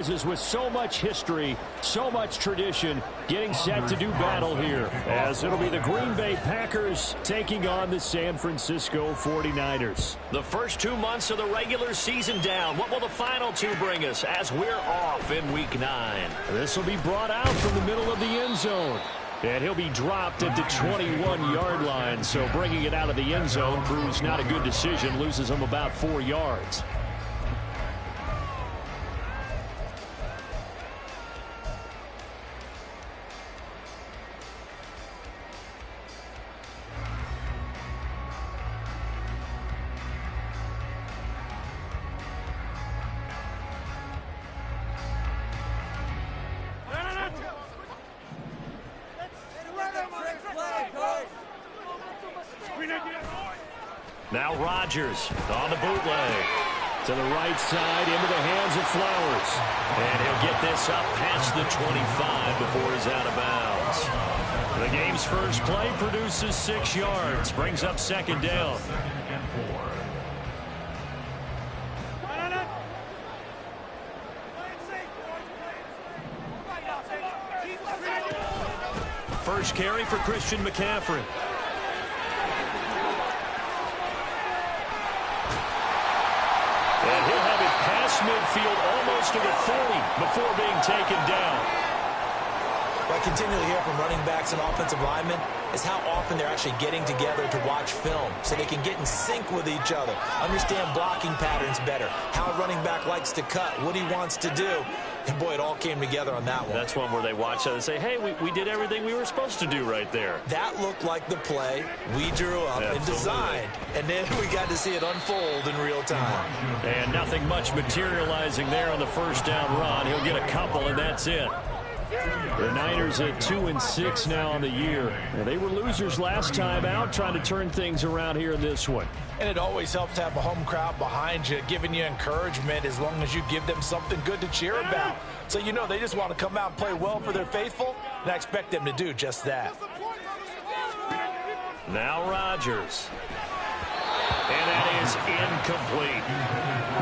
With so much history, so much tradition, getting set to do battle here, as it'll be the Green Bay Packers taking on the San Francisco 49ers. The first 2 months of the regular season down. What will the final two bring us as we're off in Week 9? This will be brought out from the middle of the end zone. And he'll be dropped at the 21-yard line, so bringing it out of the end zone proves not a good decision, loses him about 4 yards. Now Rodgers on the bootleg. To the right side, into the hands of Flowers. And he'll get this up past the 25 before he's out of bounds. The game's first play produces 6 yards. Brings up second down. First carry for Christian McCaffrey. And he'll have it past midfield almost to the 40 before being taken down. What I continually hear from running backs and offensive linemen is how often they're actually getting together to watch film so they can get in sync with each other, understand blocking patterns better, how a running back likes to cut, what he wants to do. And, boy, it all came together on that one. That's one where they watch it and say, hey, we did everything we were supposed to do right there. That looked like the play we drew up and designed. And then we got to see it unfold in real time. And nothing much materializing there on the first down run. He'll get a couple, and that's it. The Niners at 2-6 now on the year. And they were losers last time out, trying to turn things around here in this one. And it always helps to have a home crowd behind you, giving you encouragement as long as you give them something good to cheer about. So you know they just want to come out and play well for their faithful, and I expect them to do just that. Now Rodgers. And that is incomplete.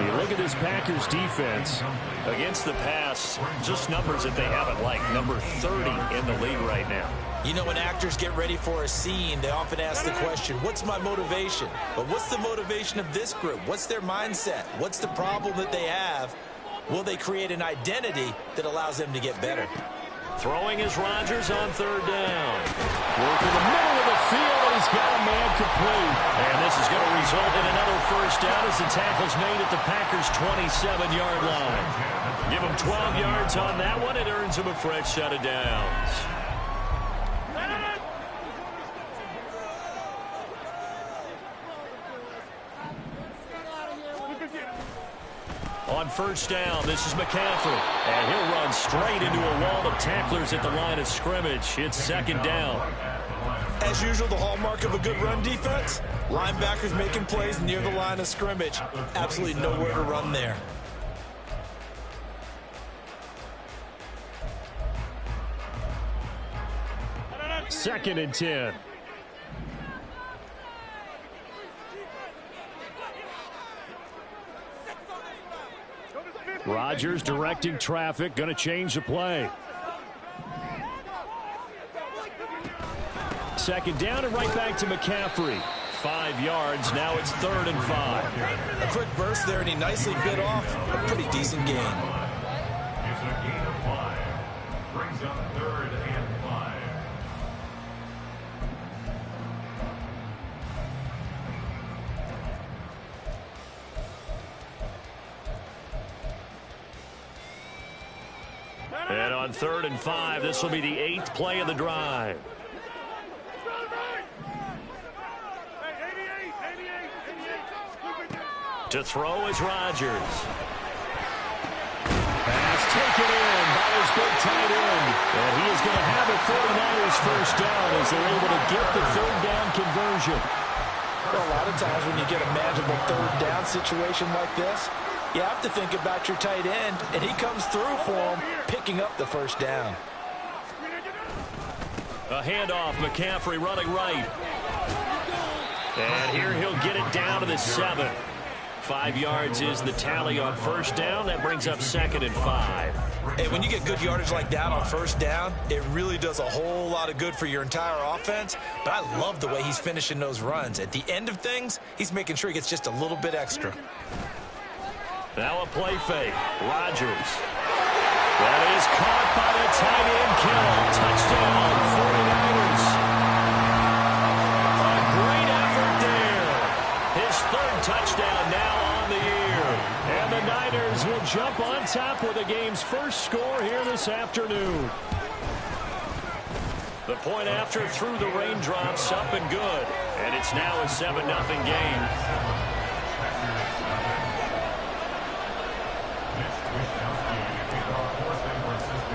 You look at this Packers defense. Against the pass, just numbers that they haven't liked. Number 30 in the league right now. You know, when actors get ready for a scene, they often ask the question, what's my motivation? But what's the motivation of this group? What's their mindset? What's the problem that they have? Will they create an identity that allows them to get better? Throwing is Rodgers on third down. Work in the middle of the field, and he's got a man complete. And this is going to result in another first down as the tackle's made at the Packers' 27-yard line. Give him 12 yards on that one. It earns him a fresh set of downs. On first down, this is McCaffrey. And he'll run straight into a wall of tacklers at the line of scrimmage. It's second down. As usual, the hallmark of a good run defense, linebackers making plays near the line of scrimmage. Absolutely nowhere to run there. Second and 10. Rodgers directing traffic, going to change the play. Second down and right back to McCaffrey. 5 yards, now it's 3rd and 5. A quick burst there, and he nicely bit off a pretty decent gain. Brings up 3rd and 5. And on 3rd and 5, this will be the 8th play of the drive. To throw is Rodgers. Pass taken in by his big tight end. And he is going to have a 49ers first down as they're able to get the 3rd down conversion. Well, a lot of times when you get a manageable 3rd down situation like this, you have to think about your tight end, and he comes through for him, picking up the first down. A handoff, McCaffrey running right. And here he'll get it down to the 7. 5 yards is the tally on first down. That brings up 2nd and 5. Hey, when you get good yardage like that on first down, it really does a whole lot of good for your entire offense. But I love the way he's finishing those runs. At the end of things, he's making sure he gets just a little bit extra. Now a play fake. Rodgers. That is caught by the tight end, Kittle. Touchdown, 49ers. A great effort there. His 3rd touchdown now on the year. And the Niners will jump on top with the game's first score here this afternoon. The point after through the raindrops, up and good. And it's now a 7-0 game.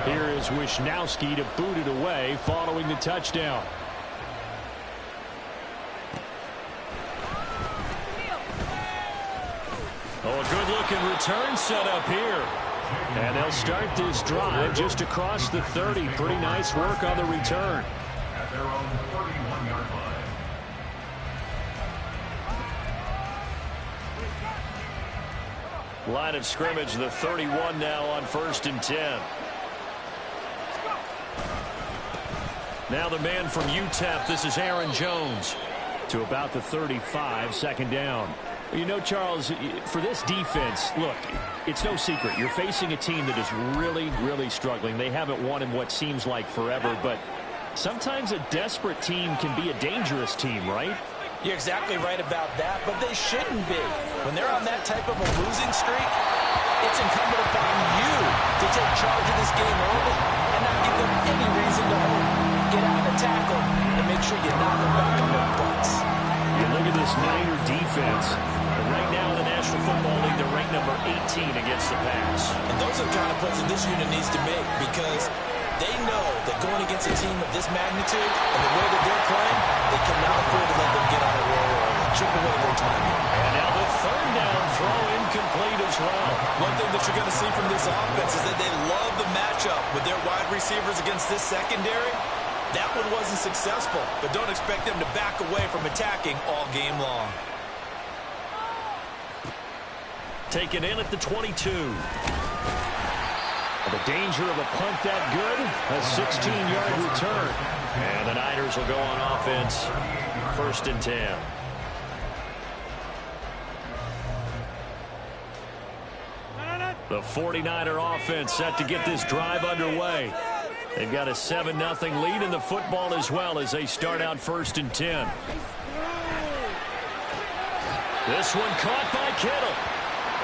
Here is Wishnowsky to boot it away following the touchdown. Oh, a good-looking return set up here. And they'll start this drive just across the 30. Pretty nice work on the return. At their own 31-yard line. Line of scrimmage, the 31 now on 1st and 10. Now the man from UTEP, this is Aaron Jones. To about the 35, 2nd down. You know, Charles, for this defense, look, it's no secret. You're facing a team that is really, really struggling. They haven't won in what seems like forever, but sometimes a desperate team can be a dangerous team, right? You're exactly right about that, but they shouldn't be. When they're on that type of a losing streak, it's incumbent upon you to take charge of this game early and not give them any reason to hope. Get out of the tackle and make sure you knock them back on their butts. You look at this Niner defense. Right now in the National Football League, they're ranked number 18 against the pass. And those are the kind of plays that this unit needs to make because they know that going against a team of this magnitude and the way that they're playing, they cannot afford to let them get on a roll or chip away their time. And now the 3rd down throw incomplete as well. One thing that you're going to see from this offense is that they love the matchup with their wide receivers against this secondary. That one wasn't successful, but don't expect them to back away from attacking all game long. Taken in at the 22. The danger of a punt that good. A 16-yard return. And the Niners will go on offense. 1st and 10. The 49er offense set to get this drive underway. They've got a 7-0 lead in the football as well as they start out 1st and 10. This one caught by Kittle.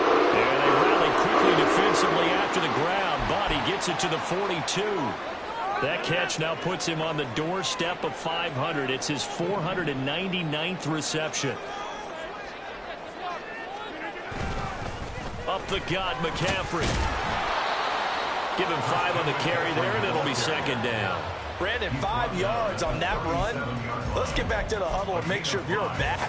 And they rally quickly defensively after the ground. But he gets it to the 42. That catch now puts him on the doorstep of 500. It's his 499th reception. Up the gut, McCaffrey. Give him 5 on the carry there, and it'll be 2nd down. Brandon, 5 yards on that run. Let's get back to the huddle and make sure you're back.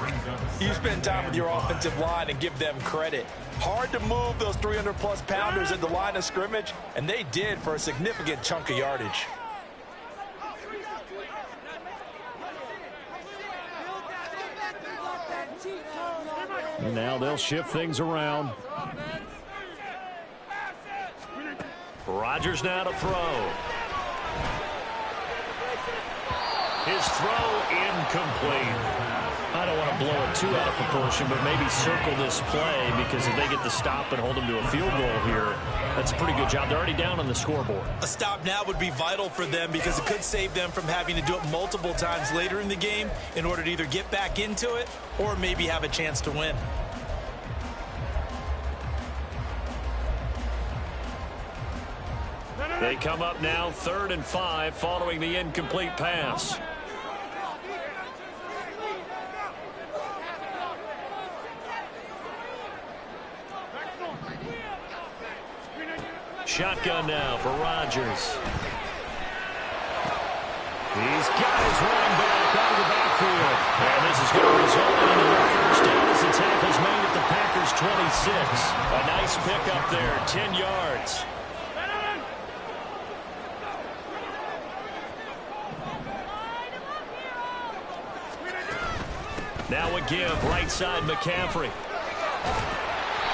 You spend time with your offensive line and give them credit. Hard to move those 300-plus pounders at the line of scrimmage, and they did for a significant chunk of yardage. And now they'll shift things around. Rodgers now to throw. His throw incomplete. I don't want to blow it too out of proportion, but maybe circle this play because if they get the stop and hold them to a field goal here, that's a pretty good job. They're already down on the scoreboard. A stop now would be vital for them because it could save them from having to do it multiple times later in the game in order to either get back into it or maybe have a chance to win. They come up now 3rd and 5 following the incomplete pass. Shotgun now for Rodgers. He's got his running back out of the backfield. And this is going to result in another 1st down as the tackle's made at the Packers 26. A nice pickup there, 10 yards. Now a give, right side McCaffrey.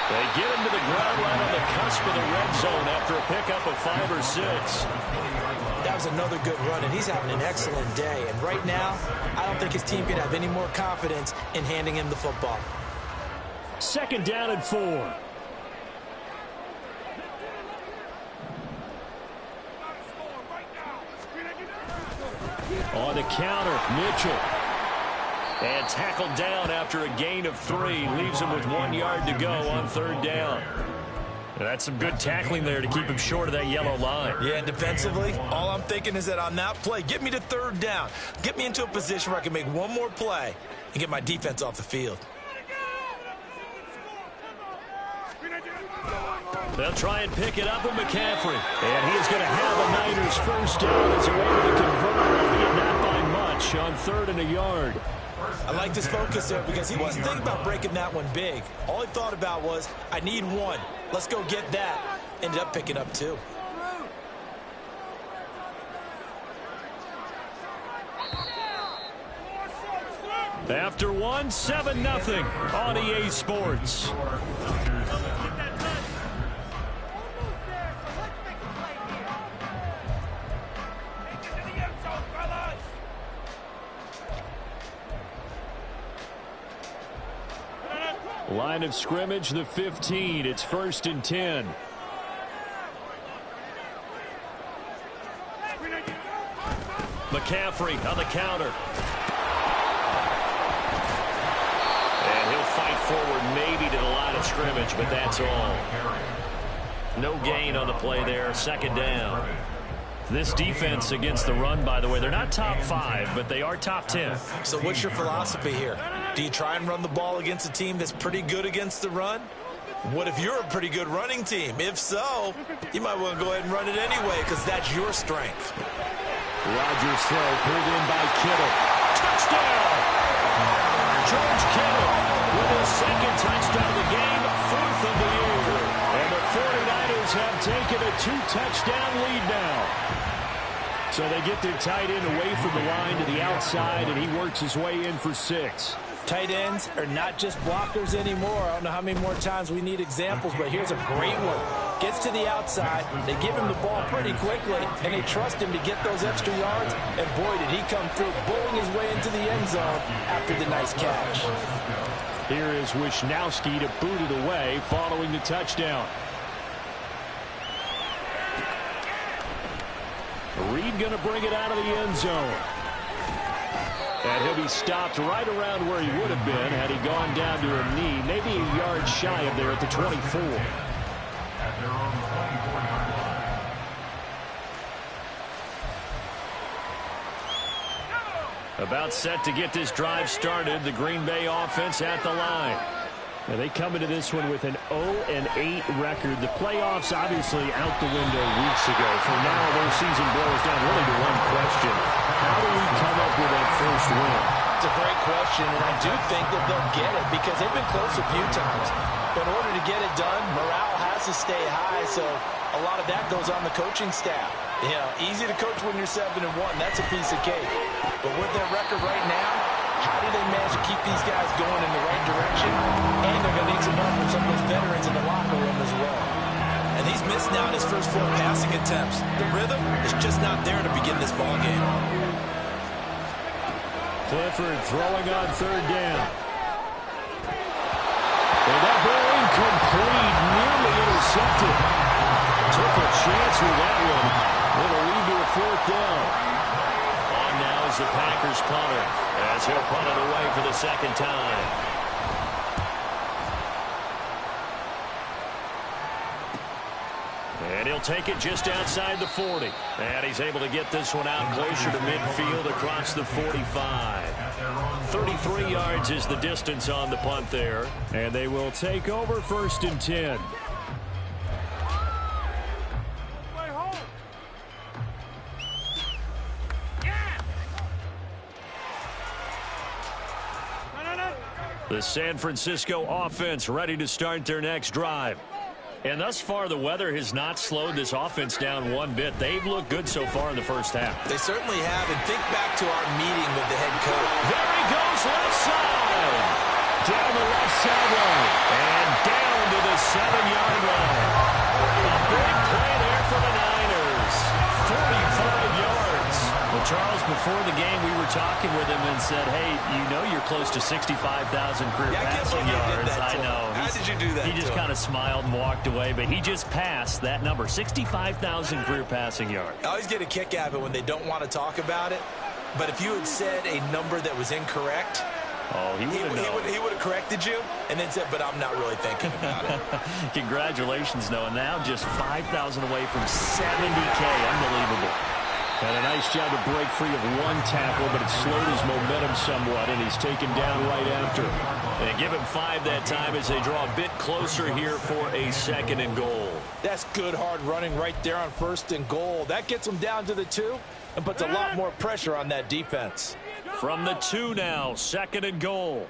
They get him to the ground right on the cusp of the red zone after a pickup of 5 or 6. That was another good run, and he's having an excellent day. And right now, I don't think his team can have any more confidence in handing him the football. 2nd down and 4. On the counter, Mitchell. And tackled down after a gain of 3. Leaves him with 1 yard to go on 3rd down. That's some good tackling there to keep him short of that yellow line. Yeah, and defensively, all I'm thinking is that on that play, get me to 3rd down. Get me into a position where I can make one more play and get my defense off the field. They'll try and pick it up with McCaffrey. And he is going to have a Niners 1st down as they're able to convert, albeit not by much, on 3rd and a yard. I like this focus there because he wasn't thinking about breaking that one big. All he thought about was, I need 1. Let's go get that. Ended up picking up 2. After 1, 7-0 on EA Sports. Line of scrimmage, the 15. It's 1st and 10. McCaffrey on the counter. And he'll fight forward maybe to the line of scrimmage, but that's all. No gain on the play there. 2nd down. This defense against the run, by the way, they're not top 5, but they are top 10. So what's your philosophy here? Do you try and run the ball against a team that's pretty good against the run? What if you're a pretty good running team? If so, you might want to go ahead and run it anyway because that's your strength. Rodgers throw pulled in by Kittle. Touchdown! George Kittle with his 2nd touchdown of the game, 4th of the year. And the 49ers have taken a 2-touchdown lead now. So they get their tight end away from the line to the outside, and he works his way in for 6. Tight ends are not just blockers anymore. I don't know how many more times we need examples, but here's a great one. Gets to the outside, they give him the ball pretty quickly, and they trust him to get those extra yards, and boy, did he come through, bowling his way into the end zone after the nice catch. Here is Wisnowski to boot it away following the touchdown. Reed going to bring it out of the end zone. And he'll be stopped right around where he would have been had he gone down to a knee, maybe a yard shy of there at the 24. About set to get this drive started, the Green Bay offense at the line. Now they come into this one with an 0-8 record. The playoffs obviously out the window weeks ago. For now, their season boils down really to one question. How do we come up with that first win? It's a great question, and I do think that they'll get it because they've been close a few times. But in order to get it done, morale has to stay high, so a lot of that goes on the coaching staff. You know, easy to coach when you're 7-1. That's a piece of cake. But with their record right now, how do they manage to keep these guys going in the right direction? And they're going to need some help from some of those veterans in the locker room as well. And he's missed now his first 4 passing attempts. The rhythm is just not there to begin this ball game. Clifford throwing on 3rd down. And that ball incomplete, nearly intercepted. Took a chance with that one. It'll lead to a 4th down. On now is the Packers punter, as he'll punt it away for the 2nd time. And he'll take it just outside the 40. And he's able to get this one out closer to midfield across the 45. 33 yards is the distance on the punt there. And they will take over 1st and 10. The San Francisco offense ready to start their next drive. And thus far, the weather has not slowed this offense down one bit. They've looked good so far in the first half. They certainly have. And think back to our meeting with the head coach. There he goes, left side. Down the left sideline. And down to the the 7-yard line. A big play there for the Niners. 45 yards. Well, Charles, before the game, we were talking with him and said, hey, you know you're close to 65,000 career passing yards. I know. How did you do that? He just kind of smiled and walked away, but he just passed that number, 65,000 career passing yards. I always get a kick out of it when they don't want to talk about it. But if you had said a number that was incorrect, he would have corrected you and then said, but I'm not really thinking about it. Congratulations, Noah. Now just 5,000 away from 70K. Unbelievable. And a nice job to break free of one tackle, but it slowed his momentum somewhat, and he's taken down right after. They give him 5 that time as they draw a bit closer here for a 2nd and goal. That's good hard running right there on 1st and goal. That gets them down to the 2 and puts a lot more pressure on that defense. From the 2 now, 2nd and goal.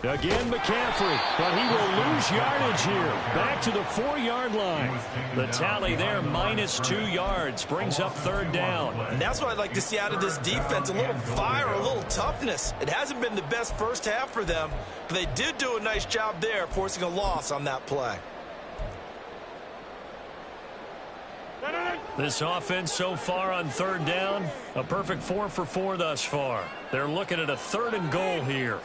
Again, McCaffrey, but he will lose yardage here. Back to the 4-yard line. The tally there, -2 yards, brings up 3rd down. And that's what I'd like to see out of this defense, a little fire, a little toughness. It hasn't been the best first half for them, but they did do a nice job there, forcing a loss on that play. This offense so far on 3rd down, a perfect 4 for 4 thus far. They're looking at a 3rd and goal here.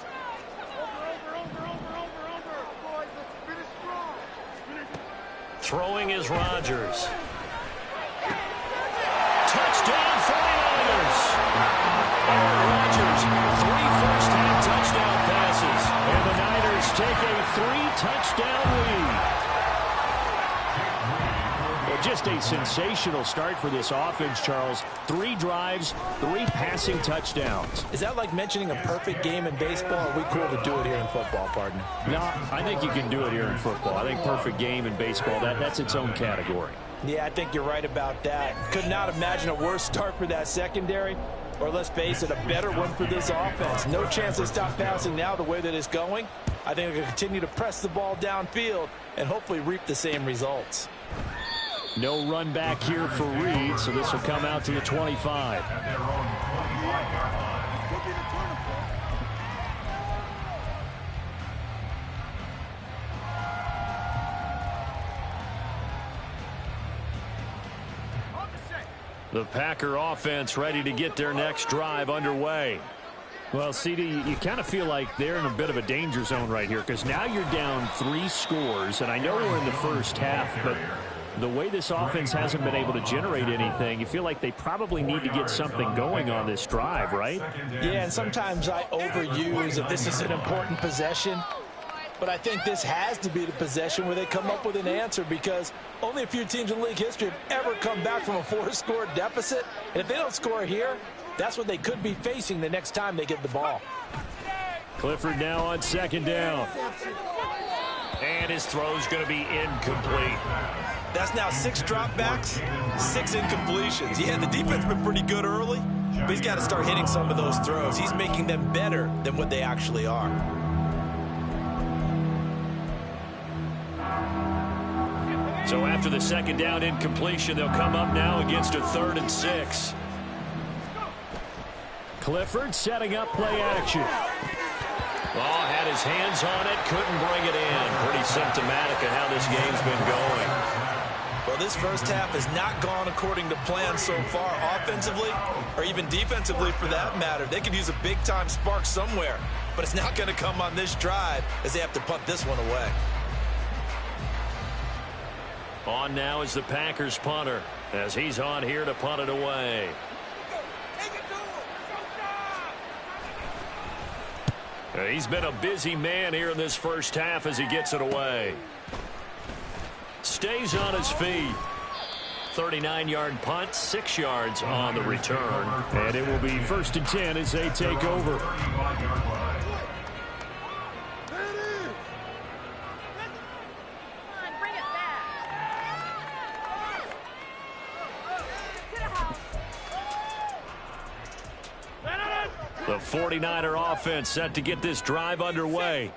Throwing is Rodgers. Touchdown 49ers. Aaron Rodgers, 3 first-half touchdown passes. And the Niners take a 3-touchdown lead. Just a sensational start for this offense, Charles. 3 drives, 3 passing touchdowns. Is that like mentioning a perfect game in baseball? Or are we cool to do it here in football, partner? No, I think you can do it here in football. I think perfect game in baseball, that's its own category. Yeah, I think you're right about that. Could not imagine a worse start for that secondary. Or let's face it, a better one for this offense. No chance to stop passing now the way that it's going. I think they'll continue to press the ball downfield and hopefully reap the same results. No run back here for Reed, so this will come out to the 25. The Packer offense ready to get their next drive underway. Well, CD, you kind of feel like they're in a bit of a danger zone right here because now you're down 3 scores, and I know we're in the first half, but the way this offense hasn't been able to generate anything, you feel like they probably need to get something going on this drive, right? Yeah, and sometimes I overuse if this is an important possession. But I think this has to be the possession where they come up with an answer because only a few teams in league history have ever come back from a 4-score deficit. And if they don't score here, that's what they could be facing the next time they get the ball. Clifford now on 2nd down. And his throw's going to be incomplete. That's now 6 dropbacks, 6 incompletions. Yeah, the defense has been pretty good early, but he's got to start hitting some of those throws. He's making them better than what they actually are. So after the 2nd down incompletion, they'll come up now against a 3rd and 6. Clifford setting up play action. Oh, had his hands on it, couldn't bring it in. Pretty symptomatic of how this game's been going. Well, this first half has not gone according to plan so far offensively or even defensively for that matter. They could use a big-time spark somewhere, but it's not going to come on this drive as they have to punt this one away. On now is the Packers punter as he's on here to punt it away. He's been a busy man here in this first half as he gets it away. Stays on his feet. 39-yard punt, 6 yards on the return. And it will be 1st and 10 as they take over. The 49er offense set to get this drive underway.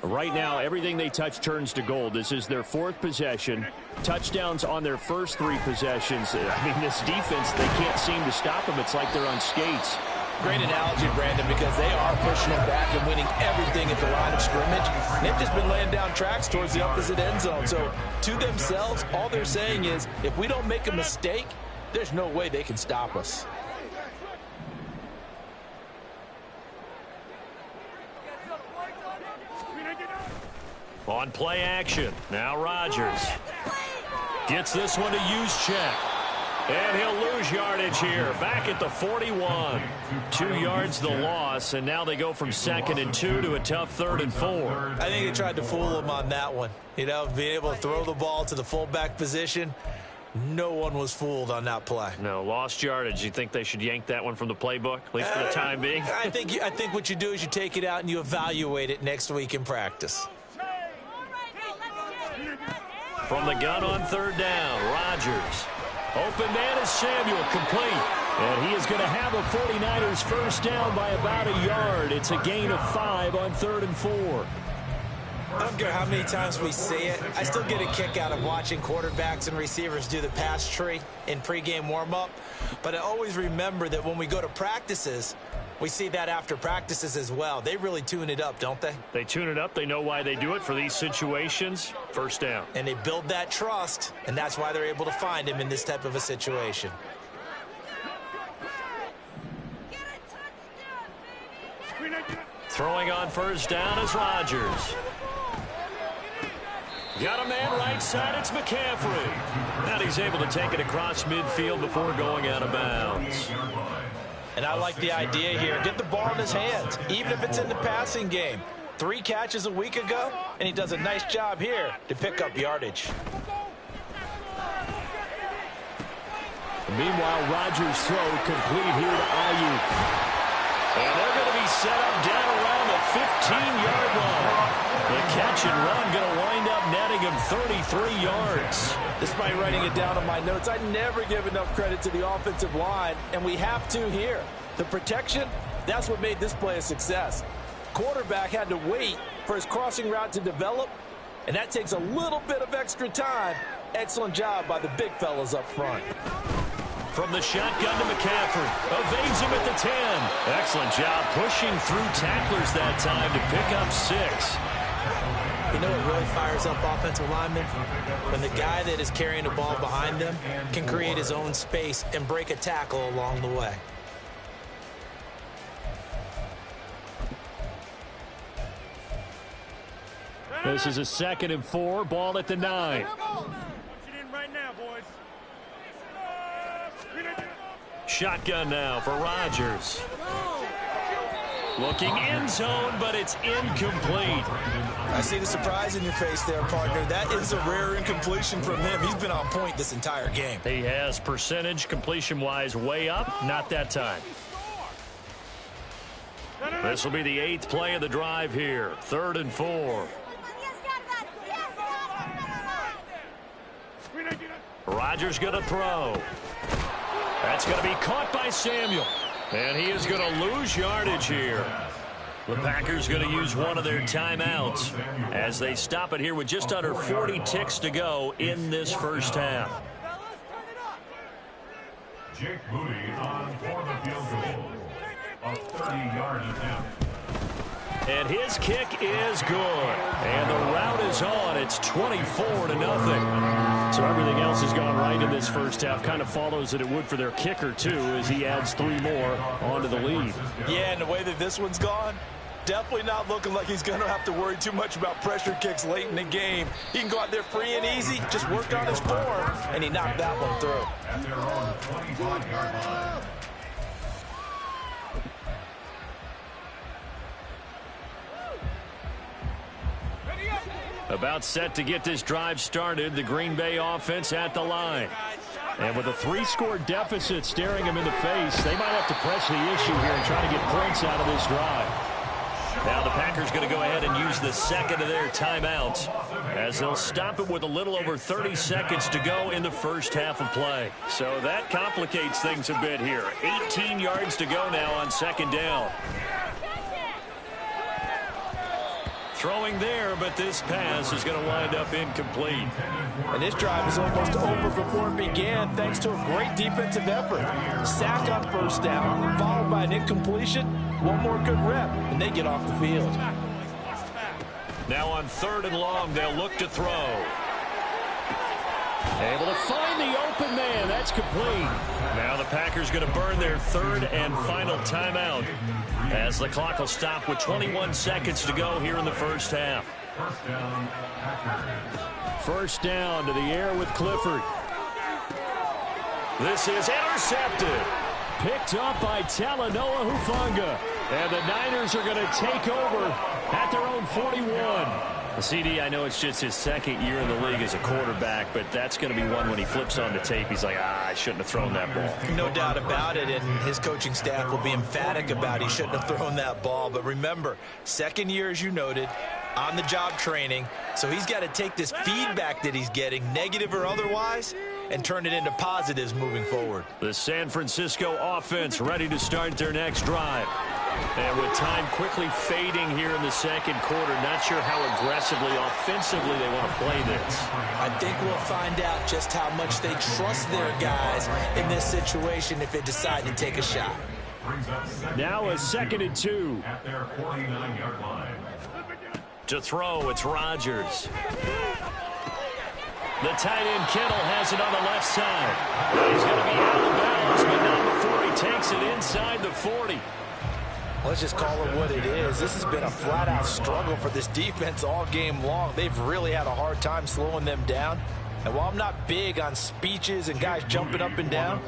Right now, everything they touch turns to gold. This is their 4th possession. Touchdowns on their first 3 possessions. I mean, this defense, they can't seem to stop them. It's like they're on skates. Great analogy, Brandon, because they are pushing them back and winning everything at the line of scrimmage. They've just been laying down tracks towards the opposite end zone. So to themselves, all they're saying is, if we don't make a mistake, there's no way they can stop us. On play action, now Rodgers gets this one to Juszczyk. And he'll lose yardage here, back at the 41. 2 yards the loss, and now they go from 2nd and 2 to a tough 3rd and 4. I think they tried to fool him on that one. You know, being able to throw the ball to the fullback position. No one was fooled on that play. No, lost yardage. You think they should yank that one from the playbook, at least for the time being? I think what you do is you take it out and you evaluate it next week in practice. From the gun on 3rd down, Rodgers. Open man is Samuel, complete. And he is going to have a 49ers first down by about a yard. It's a gain of 5 on 3rd and 4. I don't care how many times we see it. I still get a kick out of watching quarterbacks and receivers do the pass tree in pregame warm-up. But I always remember that when we go to practices, we see that after practices as well. They really tune it up, don't they? They tune it up. They know why they do it for these situations. First down. And they build that trust, and that's why they're able to find him in this type of a situation. Throwing on first down is Rodgers. Got a man right side, it's McCaffrey. And he's able to take it across midfield before going out of bounds. And I like the idea here. Get the ball in his hands, even if it's in the passing game. 3 catches a week ago, and he does a nice job here to pick up yardage. Meanwhile, Rodgers' throw complete here to Ayuk. And they're going to be set up down around the 15-yard line. The catch and run going to wind up netting him 33 yards. Despite writing it down on my notes, I never give enough credit to the offensive line, and we have to here. The protection, that's what made this play a success. Quarterback had to wait for his crossing route to develop, and that takes a little bit of extra time. Excellent job by the big fellas up front. From the shotgun to McCaffrey. Evades him at the 10. Excellent job pushing through tacklers that time to pick up 6. You know what really fires up offensive linemen? When the guy that is carrying the ball behind them can create his own space and break a tackle along the way. This is a 2nd and 4. Ball at the 9. Shotgun now for Rodgers. Looking end zone, but it's incomplete. I see the surprise in your face there, partner. That is a rare incompletion from him. He's been on point this entire game. He has percentage completion-wise way up. Not that time. This will be the 8th play of the drive here. 3rd and 4. Rodgers going to throw. That's going to be caught by Samuel. And he is going to lose yardage here. The Packers going to use one of their timeouts as they stop it here with just under 40 ticks to go in this first half. Jake Moody on for the field goal. A 30-yard attempt. And his kick is good. And the route is on. It's 24-0. So everything else has gone right in this first half. Kind of follows that it would for their kicker, too, as he adds 3 more onto the lead. Yeah, and the way that this one's gone, definitely not looking like he's going to have to worry too much about pressure kicks late in the game. He can go out there free and easy, just work on his form, and he knocked that one through. At their own 25-yard line. About set to get this drive started, the Green Bay offense at the line. And with a 3-score deficit staring them in the face, they might have to press the issue here and try to get points out of this drive. Now the Packers going to go ahead and use the 2nd of their timeouts as they'll stop it with a little over 30 seconds to go in the first half of play. So that complicates things a bit here. 18 yards to go now on 2nd down. Throwing there, but this pass is going to wind up incomplete. And this drive is almost over before it began, thanks to a great defensive effort. Sack on first down, followed by an incompletion. One more good rep, and they get off the field. Now on 3rd and long, they'll look to throw. Able to find the open man. That's complete. Now the Packers going to burn their 3rd and final timeout as the clock will stop with 21 seconds to go here in the first half. First down to the air with Clifford. This is intercepted. Picked up by Talanoa Hufanga. And the Niners are going to take over at their own 41. CD, I know it's just his 2nd year in the league as a quarterback, but that's going to be one when he flips on the tape. He's like, I shouldn't have thrown that ball. No doubt about it, and his coaching staff will be emphatic about he shouldn't have thrown that ball. But remember, 2nd year, as you noted, on-the-job training, so he's got to take this feedback that he's getting, negative or otherwise, and turn it into positives moving forward. The San Francisco offense ready to start their next drive. And with time quickly fading here in the 2nd quarter, not sure how aggressively, offensively they want to play this. I think we'll find out just how much they trust their guys in this situation if they decide to take a shot. Now a 2nd and 2. At their 49-yard line. To throw, it's Rodgers. The tight end Kittle has it on the left side. He's going to be out of bounds, but not before he takes it inside the 40. Let's just call it what it is. This has been a flat-out struggle for this defense all game long. They've really had a hard time slowing them down. And while I'm not big on speeches and guys jumping up and down,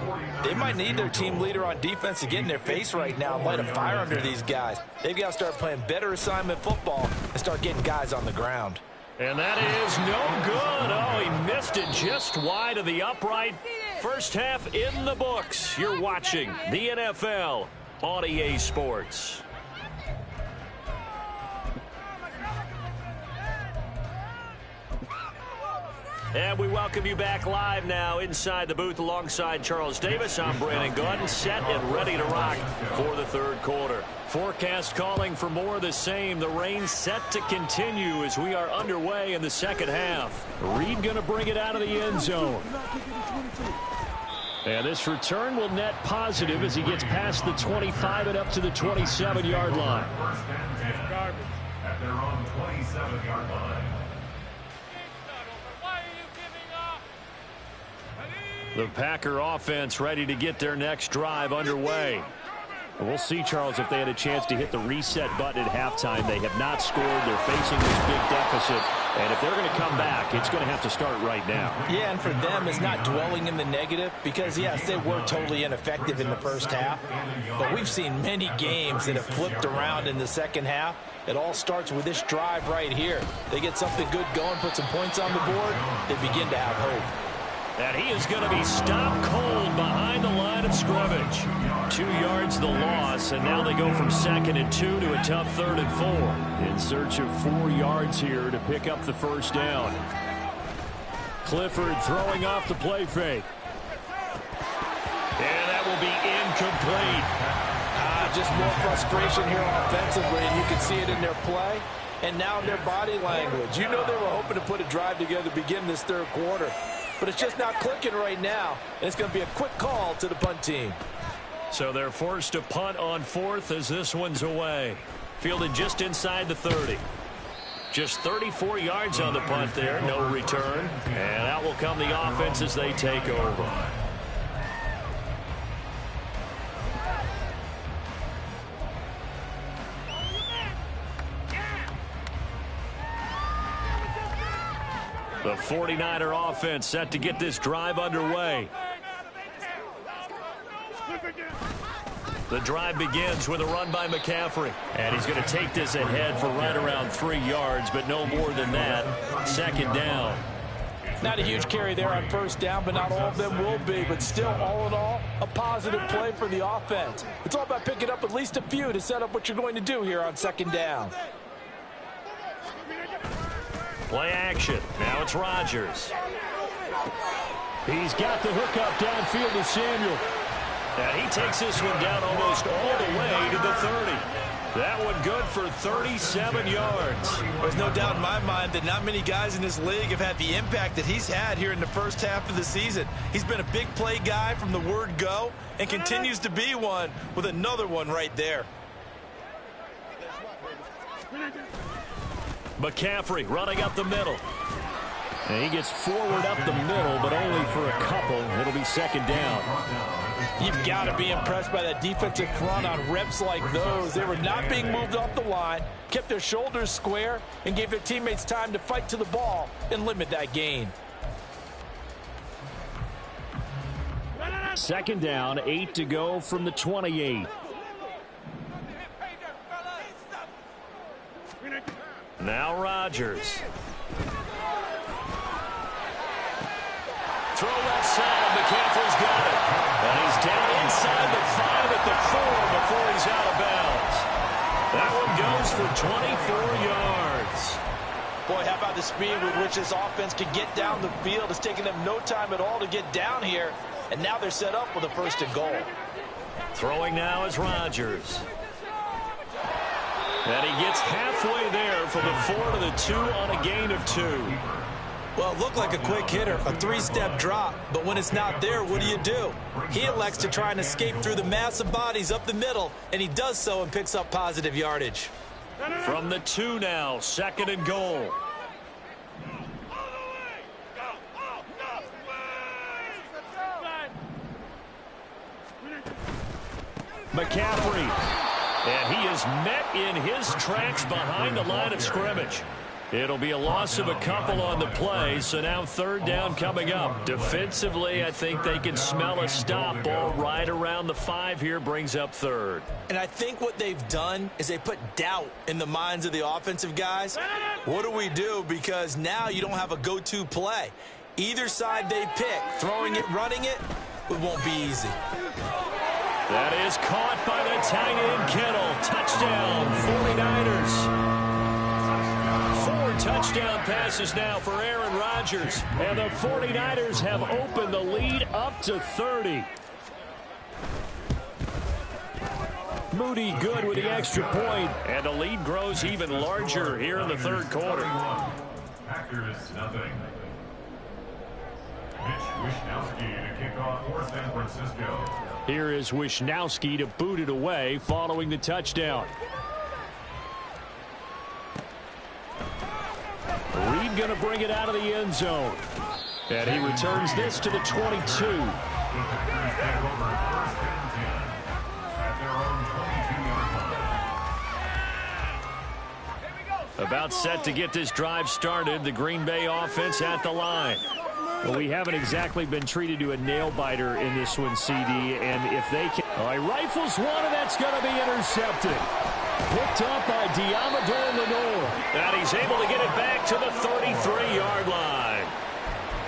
they might need their team leader on defense to get in their face right now and light a fire under these guys. They've got to start playing better assignment football and start getting guys on the ground. And that is no good. Oh, he missed it just wide of the upright. First half in the books. You're watching the NFL on EA Sports. And we welcome you back live now inside the booth alongside Charles Davis. I'm Brandon Gaudin, set and ready to rock for the 3rd quarter. Forecast calling for more of the same. The rain set to continue as we are underway in the 2nd half. Reed going to bring it out of the end zone. And this return will net positive as he gets past the 25 and up to the 27-yard line. First and 10 at their own 27-yard line. The Packer offense ready to get their next drive underway. We'll see, Charles, if they had a chance to hit the reset button at halftime. They have not scored. They're facing this big deficit. And if they're going to come back, it's going to have to start right now. Yeah, and for them, it's not dwelling in the negative because, yes, they were totally ineffective in the first half. But we've seen many games that have flipped around in the 2nd half. It all starts with this drive right here. They get something good going, put some points on the board, they begin to have hope. And he is going to be stopped cold behind the line of scrimmage. 2 yards the loss, and now they go from 2nd and 2 to a tough 3rd and 4. In search of 4 yards here to pick up the first down. Clifford throwing off the play fake. And that will be incomplete. Just more frustration here offensively, and you can see it in their play and now in their body language. You know they were hoping to put a drive together to begin this 3rd quarter. But it's just not clicking right now. And it's going to be a quick call to the punt team. So they're forced to punt on 4th as this one's away. Fielded just inside the 30. Just 34 yards on the punt there. No return. And out will come the offense as they take over. The 49er offense set to get this drive underway. The drive begins with a run by McCaffrey. And he's going to take this ahead for right around 3 yards, but no more than that. 2nd down. Not a huge carry there on first down, but not all of them will be. But still, all in all, a positive play for the offense. It's all about picking up at least a few to set up what you're going to do here on 2nd down. Play action. Now it's Rodgers. He's got the hookup downfield to Samuel. And he takes this one down almost all the way to the 30. That one good for 37 yards. There's no doubt in my mind that not many guys in this league have had the impact that he's had here in the first half of the season. He's been a big play guy from the word go and continues to be one with another one right there. McCaffrey running up the middle. And he gets forward up the middle, but only for a couple. It'll be second down. You've got to be impressed by that defensive front on reps like those. They were not being moved off the line, kept their shoulders square, and gave their teammates time to fight to the ball and limit that gain. Second down, 8 to go from the 28. Now Rodgers. Throw left side. McCaffrey's got it. And he's down inside the 5 at the 4 before he's out of bounds. That one goes for 24 yards. Boy, how about the speed with which this offense can get down the field? It's taking them no time at all to get down here. And now they're set up with a 1st and goal. Throwing now is Rodgers. And he gets halfway there from the 4 to the 2 on a gain of 2. Well, it looked like a quick hitter, a 3-step drop, but when it's not there, what do? He elects to try and escape through the mass of bodies up the middle, and he does so and picks up positive yardage. From the 2 now, 2nd and goal. McCaffrey, and he is met in his tracks behind the line of scrimmage. It'll be a loss of a couple on the play, so now 3rd down coming up. Defensively, I think they can smell a stop. Ball right around the 5 here brings up 3rd. And I think what they've done is they put doubt in the minds of the offensive guys. What do we do? Because now you don't have a go-to play. Either side they pick, throwing it, running it, it won't be easy. That is caught by the tight end Kittle. Touchdown, 49ers. 4 touchdown passes now for Aaron Rodgers. And the 49ers have opened the lead up to 30. Moody good with the extra point. And the lead grows even larger here in the 3rd quarter. Packers nothing. Mitch Wishnowsky to kick off for San Francisco. Here is Wishnowsky to boot it away following the touchdown. Reed going to bring it out of the end zone. And he returns this to the 22. About set to get this drive started. The Green Bay offense at the line. Well, we haven't exactly been treated to a nail-biter in this one, CD. And if they can... All right, rifles one, and that's going to be intercepted. Picked up by Diamador Lenore. And he's able to get it back to the 33-yard line.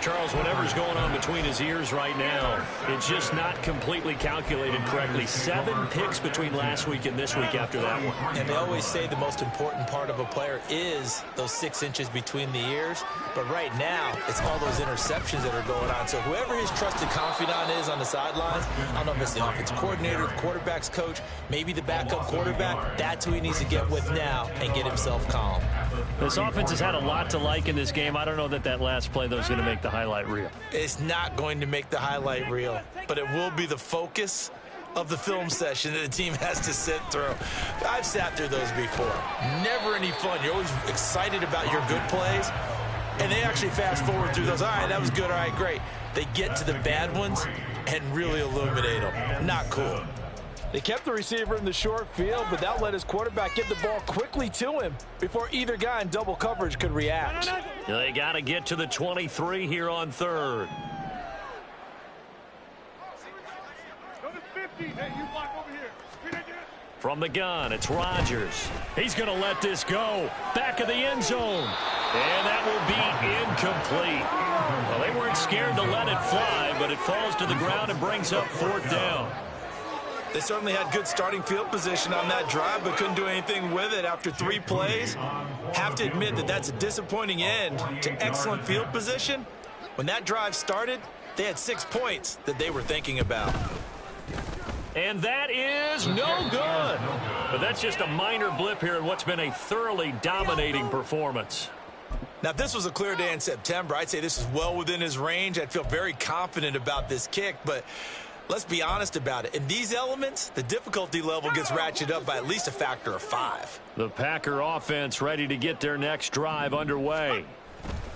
Charles, whatever's going on between his ears right now, it's just not completely calculated correctly. 7 picks between last week and this week after that one. And they always say the most important part of a player is those 6 inches between the ears. But right now, it's all those interceptions that are going on. So whoever his trusted confidant is on the sidelines, I don't know if it's the offensive coordinator, the quarterback's coach, maybe the backup quarterback, that's who he needs to get with now and get himself calm. This offense has had a lot to like in this game. I don't know that that last play, though, is going to make the highlight reel. It's not going to make the highlight reel, but it will be the focus of the film session that the team has to sit through. I've sat through those before. Never any fun. You're always excited about your good plays, and they actually fast forward through those. All right, that was good. All right, great. They get to the bad ones and really illuminate them. Not cool. They kept the receiver in the short field, but that let his quarterback get the ball quickly to him before either guy in double coverage could react. They got to get to the 23 here on 3rd. From the gun, it's Rodgers. He's going to let this go. Back of the end zone. And that will be incomplete. Well, they weren't scared to let it fly, but it falls to the ground and brings up 4th down. They certainly had good starting field position on that drive, but couldn't do anything with it after 3 plays. Have to admit that that's a disappointing end to excellent field position. When that drive started, they had 6 points that they were thinking about. And that is no good. But that's just a minor blip here in what's been a thoroughly dominating performance. Now, if this was a clear day in September, I'd say this is well within his range. I'd feel very confident about this kick, but let's be honest about it. In these elements, the difficulty level gets ratcheted up by at least a factor of 5. The Packer offense ready to get their next drive underway.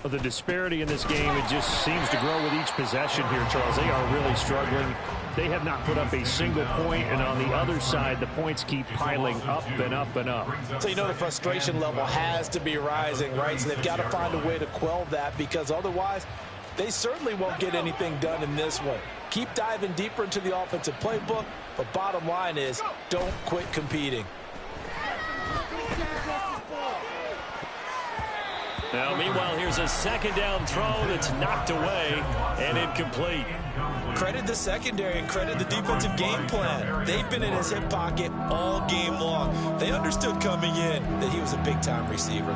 Well, the disparity in this game, it just seems to grow with each possession here, Charles. They are really struggling. They have not put up a single point, and on the other side, the points keep piling up and up and up. So you know the frustration level has to be rising, right? So they've got to find a way to quell that, because otherwise they certainly won't get anything done in this one. Keep diving deeper into the offensive playbook, but bottom line is don't quit competing. Now, meanwhile, here's a second down throw that's knocked away and incomplete. Credit the secondary and credit the defensive game plan. They've been in his hip pocket all game long. They understood coming in that he was a big-time receiver.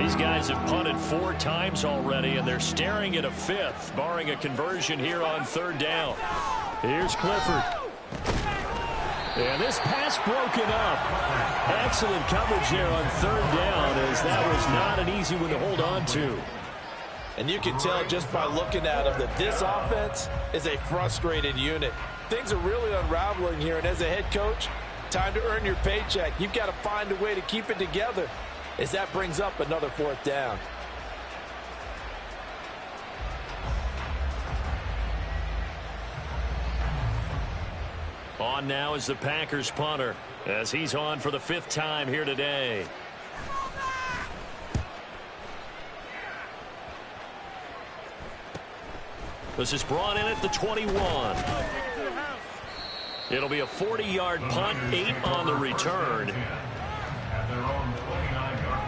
These guys have punted 4 times already, and they're staring at a 5th, barring a conversion here on 3rd down. Here's Clifford. And this pass broken up. Excellent coverage there on 3rd down, as that was not an easy one to hold on to. And you can tell just by looking at him that this offense is a frustrated unit. Things are really unraveling here, and as a head coach, time to earn your paycheck. You've got to find a way to keep it together, as that brings up another 4th down. On now is the Packers punter, as he's on for the 5th time here today. This is brought in at the 21. It'll be a 40-yard punt, 8 on the return. At their own 29-yard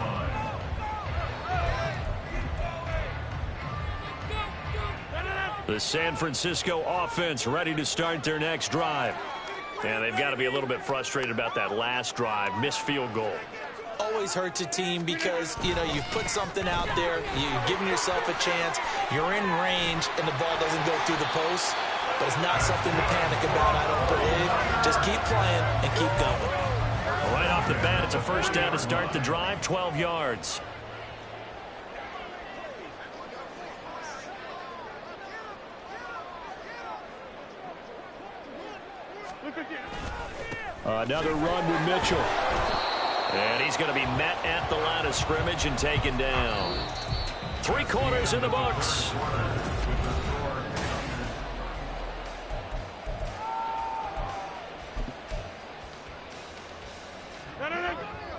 line. The San Francisco offense ready to start their next drive. And they've got to be a little bit frustrated about that last drive, missed field goal. Always hurts a team because, you know, you've put something out there, you've given yourself a chance, you're in range, and the ball doesn't go through the post. But it's not something to panic about, I don't believe. Just keep playing and keep going. Right off the bat, it's a 1st down to start the drive, 12 yards. Another run with Mitchell. And he's going to be met at the line of scrimmage and taken down. 3 quarters in the books.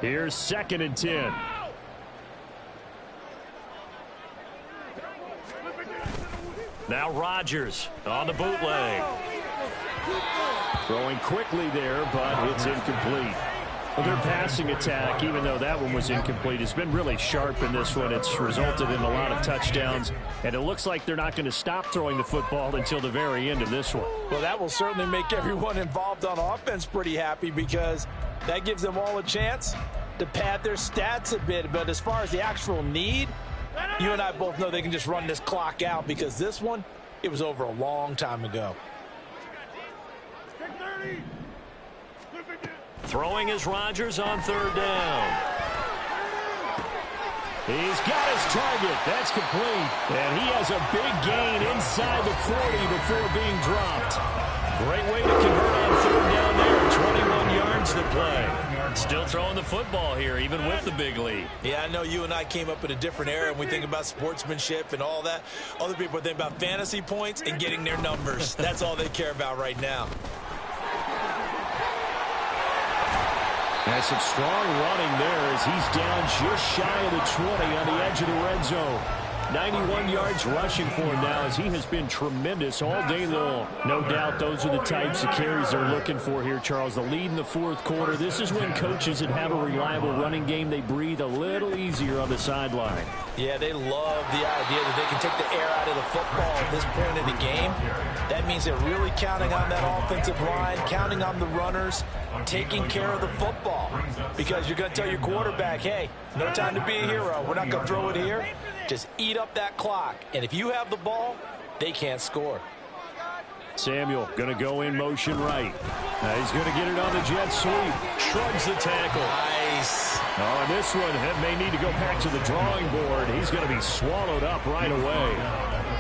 Here's 2nd and 10. Now Rodgers on the bootleg. Throwing quickly there, but it's incomplete. Well, their passing attack, even though that one was incomplete, has been really sharp in this one. It's resulted in a lot of touchdowns, and it looks like they're not going to stop throwing the football until the very end of this one. Well, that will certainly make everyone involved on offense pretty happy, because that gives them all a chance to pad their stats a bit. But as far as the actual need, you and I both know they can just run this clock out, because this one, it was over a long time ago. Throwing is Rodgers on 3rd down. He's got his target. That's complete. And he has a big gain inside the 40 before being dropped. Great way to convert on 3rd down there. 21 yards to play. Still throwing the football here, even with the big lead. Yeah, I know you and I came up in a different era, and we think about sportsmanship and all that. Other people think about fantasy points and getting their numbers. That's all they care about right now. Has some strong running there as he's down just shy of the 20 on the edge of the red zone. 91 yards rushing for him now, as he has been tremendous all day long. No doubt those are the types of carries they're looking for here, Charles. The lead in the 4th quarter. This is when coaches that have a reliable running game, they breathe a little easier on the sideline. Yeah, they love the idea that they can take the air out of the football at this point in the game. That means they're really counting on that offensive line, counting on the runners, taking care of the football. Because you're going to tell your quarterback, hey, no time to be a hero. We're not going to throw it here. Just eat up that clock. And if you have the ball, they can't score. Samuel going to go in motion right. He's going to get it on the jet sweep. Shrugs the tackle. Nice. Oh, and this one may need to go back to the drawing board. He's going to be swallowed up right away.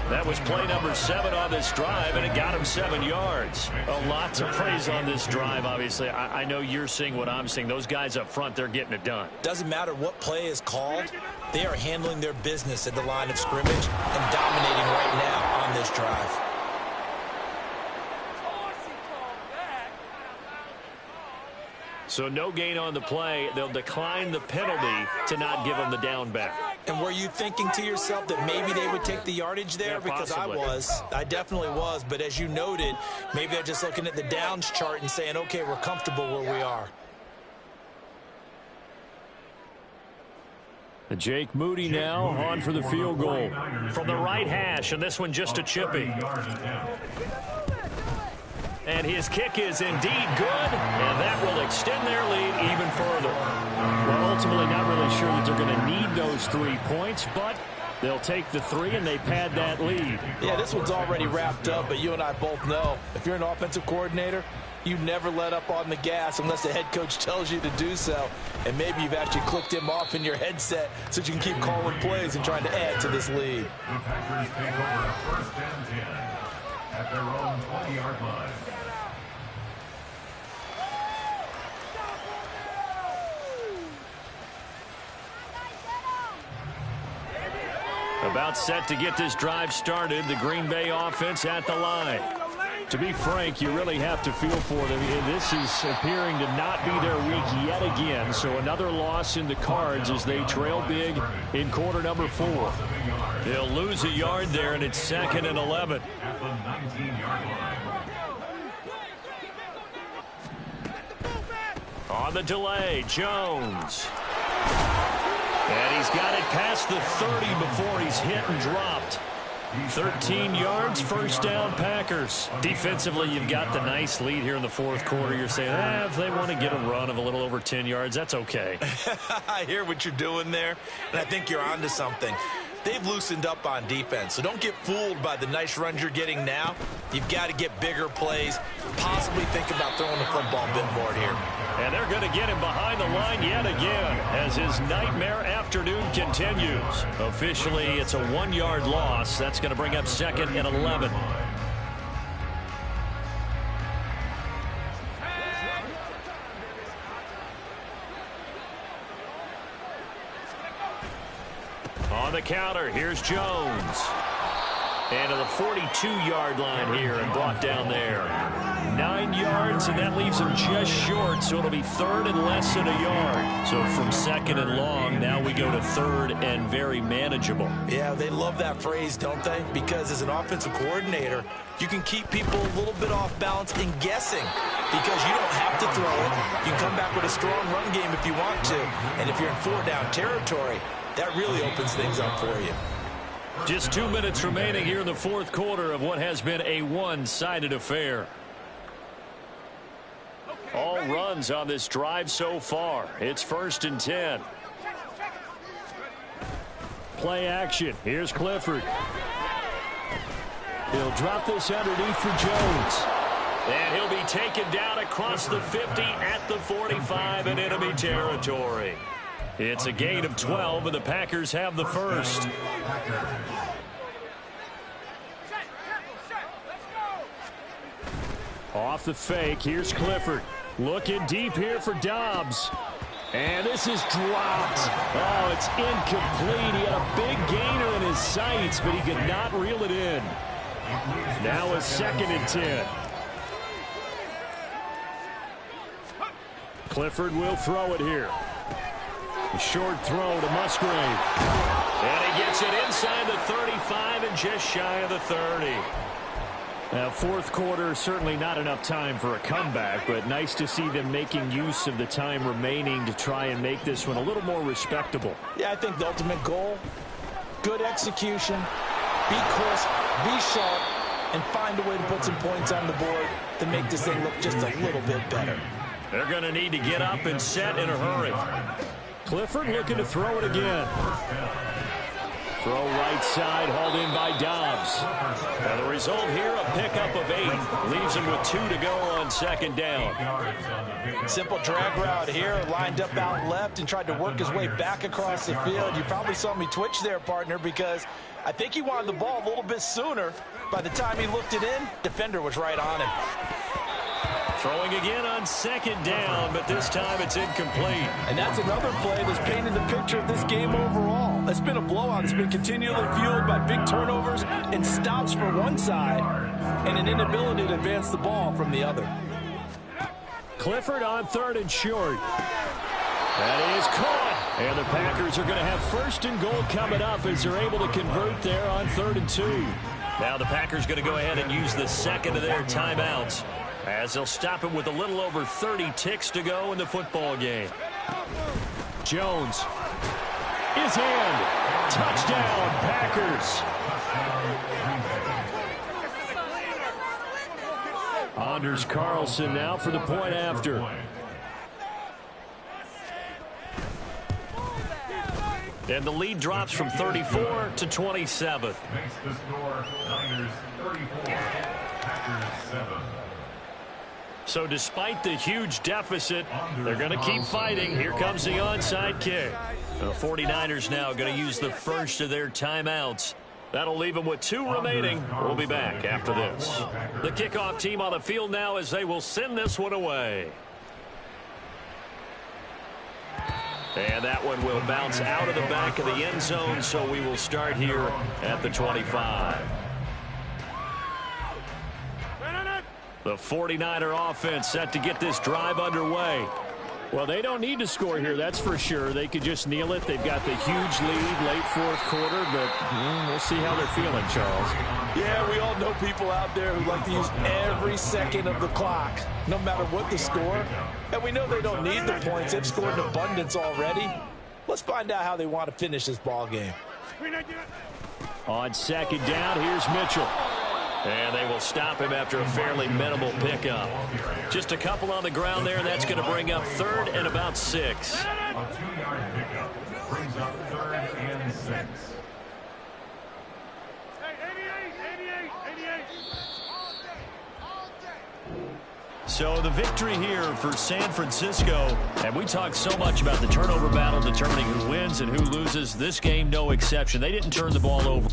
That was play number 7 on this drive, and it got him 7 yards. A lot to praise on this drive, obviously. I know you're seeing what I'm seeing. Those guys up front, they're getting it done. Doesn't matter what play is called. They are handling their business at the line of scrimmage and dominating right now on this drive. So no gain on the play. They'll decline the penalty to not give them the down back. And were you thinking to yourself that maybe they would take the yardage there? Yeah, because possibly. I definitely was. But as you noted, maybe they're just looking at the downs chart and saying, okay, we're comfortable where we are. Jake Moody now on for the field goal. From the right hash, and this one just a chippy. And his kick is indeed good, and that will extend their lead even further. Well, ultimately not really sure that they're going to need those 3 points, but they'll take the 3 and they pad that lead. Yeah, this one's already wrapped up, but you and I both know if you're an offensive coordinator, you never let up on the gas unless the head coach tells you to do so. And maybe you've actually clicked him off in your headset so you can keep calling plays and trying to add to this lead. The Packers take over 1st and 10 at their own 20-yard line. About set to get this drive started. The Green Bay offense at the line. To be frank, you really have to feel for them. This is appearing to not be their week yet again. So another loss in the cards as they trail big in quarter number 4. They'll lose a yard there, and it's 2nd and 11. At the 19-yard line. On the delay, Jones. And he's got it past the 30 before he's hit and dropped. 13 yards, 1st down Packers. Defensively, you've got the nice lead here in the 4th quarter. You're saying, if they want to get a run of a little over 10 yards, that's okay. I hear what you're doing there, and I think you're onto something. They've loosened up on defense, so don't get fooled by the nice runs you're getting now. You've got to get bigger plays, possibly think about throwing the football a bit more here. And they're going to get him behind the line yet again as his nightmare afternoon continues. Officially, it's a 1-yard loss. That's going to bring up 2nd and 11. On the counter, here's Jones. And to the 42-yard line here and brought down there. 9 yards, and that leaves him just short, so it'll be 3rd and less than a yard. So from 2nd and long, now we go to 3rd and very manageable. Yeah, they love that phrase, don't they? Because as an offensive coordinator, you can keep people a little bit off balance and guessing because you don't have to throw it. You can come back with a strong run game if you want to. And if you're in 4-down territory, that really opens things up for you. Just 2 minutes remaining here in the 4th quarter of what has been a one-sided affair. All runs on this drive so far. It's 1st and 10. Play action. Here's Clifford. He'll drop this underneath for Jones. And he'll be taken down across the 50 at the 45 in enemy territory. It's a gain of 12, and the Packers have the first. Off the fake, here's Clifford. Looking deep here for Dobbs. And this is dropped. Oh, it's incomplete. He had a big gainer in his sights, but he could not reel it in. Now a 2nd and 10. Clifford will throw it here. A short throw to Musgrave. And he gets it inside the 35 and just shy of the 30. Now, 4th quarter, certainly not enough time for a comeback, but nice to see them making use of the time remaining to try and make this one a little more respectable. Yeah, I think the ultimate goal, good execution, be crisp, be sharp, and find a way to put some points on the board to make this thing look just a little bit better. They're going to need to get up and set in a hurry. Clifford looking to throw it again. Throw right side, hauled in by Dobbs. Now the result here, a pickup of 8. Leaves him with 2 to go on second down. Simple drag route here, lined up out left and tried to work his way back across the field. You probably saw me twitch there, partner, because I think he wanted the ball a little bit sooner. By the time he looked it in, defender was right on him. Throwing again on second down, but this time it's incomplete. And that's another play that's painted the picture of this game overall. It's been a blowout. It's been continually fueled by big turnovers and stops for one side and an inability to advance the ball from the other. Clifford on 3rd and short. That is caught. And the Packers are going to have 1st and goal coming up as they're able to convert there on 3rd and 2. Now the Packers going to go ahead and use the second of their timeouts, as they'll stop it with a little over 30 ticks to go in the football game. Jones is in. Touchdown, Packers. Anders Carlson now for the point after. And the lead drops from 34 to 27. Makes the score Niners 34, Packers 7. So despite the huge deficit, they're going to keep fighting. Here comes the onside kick. The 49ers now going to use the first of their timeouts. That'll leave them with 2 remaining. We'll be back after this. The kickoff team on the field now as they will send this one away. And that one will bounce out of the back of the end zone, so we will start here at the 25. The 49er offense set to get this drive underway. Well, they don't need to score here, that's for sure. They could just kneel it. They've got the huge lead late 4th quarter, but we'll see how they're feeling, Charles. Yeah, we all know people out there who like to use every second of the clock, no matter what the score. And we know they don't need the points. They've scored in abundance already. Let's find out how they want to finish this ball game. On second down, here's Mitchell. And they will stop him after a fairly minimal pickup. Just a couple on the ground there, and that's going to bring up 3rd and about 6. A 2-yard pickup brings up 3rd and 6. So the victory here for San Francisco. And we talked so much about the turnover battle determining who wins and who loses. This game, no exception. They didn't turn the ball over.